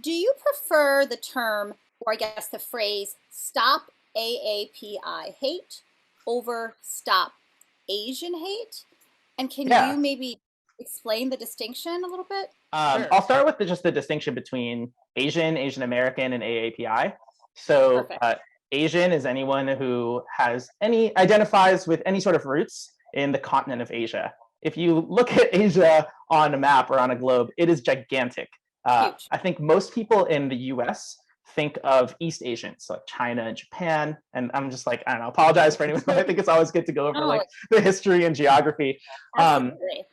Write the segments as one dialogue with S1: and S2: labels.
S1: Do you prefer the term, or I guess the phrase, stop AAPI hate over stop Asian hate? And can
S2: Yeah.
S1: you maybe explain the distinction a little bit?
S2: I'll start with just the distinction between Asian American, and AAPI. So
S1: Perfect.
S2: Asian is anyone who has any identifies with any sort of roots in the continent of Asia. If you look at Asia on a map or on a globe, it is gigantic.
S1: Huge.
S2: I think most people in the US think of East Asians, like China and Japan. And I'm just like, I don't know, apologize for anyone, but I think it's always good to go over
S1: Oh,
S2: like the history and geography. Um,
S1: absolutely.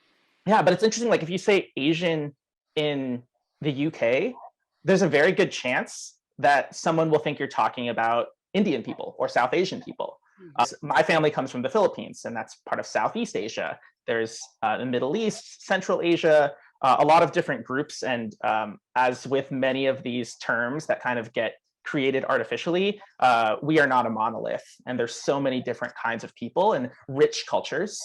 S2: yeah, but it's interesting. Like if you say Asian in the UK, there's a very good chance that someone will think you're talking about Indian people or South Asian people. My family comes from the Philippines, and that's part of Southeast Asia. There's the Middle East, Central Asia, a lot of different groups. And as with many of these terms that kind of get created artificially, we are not a monolith. And there's so many different kinds of people and rich cultures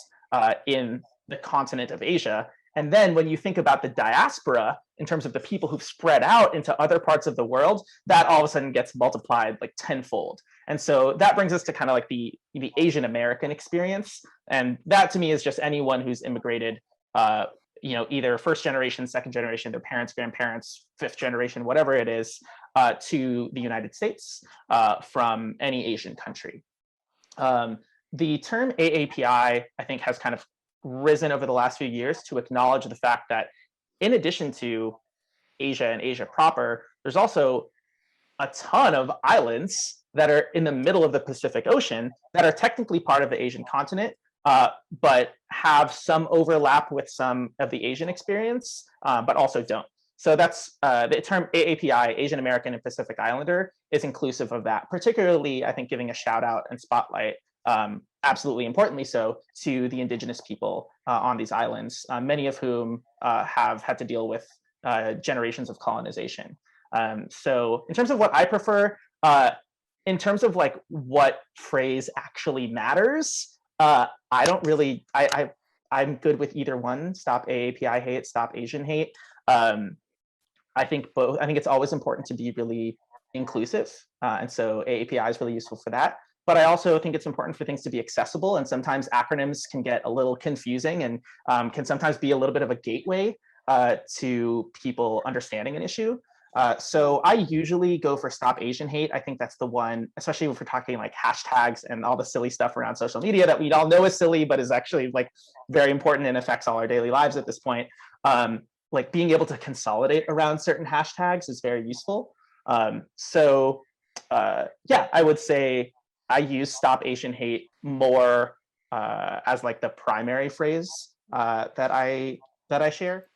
S2: in the continent of Asia. And then when you think about the diaspora in terms of the people who've spread out into other parts of the world, that all of a sudden gets multiplied like tenfold. And so that brings us to kind of like the Asian American experience. And that to me is just anyone who's immigrated, either first generation, second generation, their parents, grandparents, fifth generation, whatever it is, to the United States from any Asian country. The term AAPI, I think, has kind of risen over the last few years to acknowledge the fact that in addition to Asia and Asia proper, there's also a ton of islands that are in the middle of the Pacific Ocean that are technically part of the Asian continent, but have some overlap with some of the Asian experience, but also don't. So that's the term AAPI, Asian American and Pacific Islander, is inclusive of that, particularly, I think, giving a shout out and spotlight, absolutely importantly so, to the indigenous people on these islands, many of whom have had to deal with generations of colonization. So in terms of what I prefer, in terms of like what phrase actually matters, I don't really, I'm good with either one. Stop AAPI hate, stop Asian hate. Um, I think both. I think it's always important to be really inclusive, and so AAPI is really useful for that. But I also think it's important for things to be accessible, and sometimes acronyms can get a little confusing and can sometimes be a little bit of a gateway to people understanding an issue. So I usually go for Stop Asian Hate. I think that's the one, especially if we're talking like hashtags and all the silly stuff around social media that we all know is silly, but is actually like very important and affects all our daily lives at this point. Like being able to consolidate around certain hashtags is very useful. Yeah, I would say I use Stop Asian Hate more as like the primary phrase that I share.